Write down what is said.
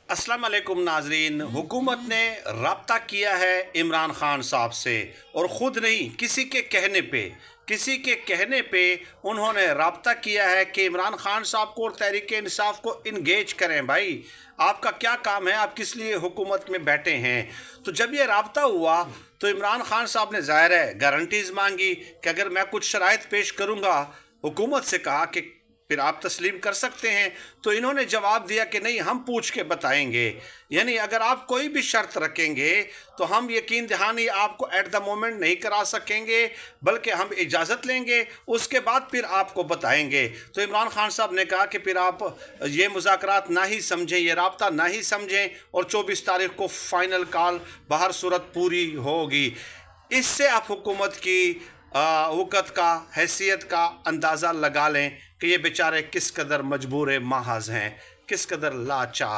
अस्सलाम वालेकुम नाजरीन। हुकूमत ने रब्ता किया है इमरान खान साहब से, और ख़ुद नहीं, किसी के कहने पे उन्होंने रब्ता किया है कि इमरान खान साहब को और तहरीक इंसाफ को इंगेज करें। भाई, आपका क्या काम है? आप किस लिए हुकूमत में बैठे हैं? तो जब ये रब्ता हुआ तो इमरान खान साहब ने ज़ाहिर है गारंटीज़ मांगी कि अगर मैं कुछ शराइत पेश करूँगा, हुकूमत से कहा कि फिर आप तस्लीम कर सकते हैं। तो इन्होंने जवाब दिया कि नहीं, हम पूछ के बताएंगे। यानी अगर आप कोई भी शर्त रखेंगे तो हम यकीन दहानी आपको एट द मोमेंट नहीं करा सकेंगे, बल्कि हम इजाज़त लेंगे, उसके बाद फिर आपको बताएंगे। तो इमरान खान साहब ने कहा कि फिर आप ये मुज़ाकरात ना ही समझें, ये राब्ता ना ही समझें, और 24 तारीख को फ़ाइनल कॉल बहर सूरत पूरी होगी। इससे आप हुकूमत की वक़्त का, हैसियत का अंदाज़ा लगा लें कि ये बेचारे किस कदर मजबूर महज़ हैं, किस कदर लाचार।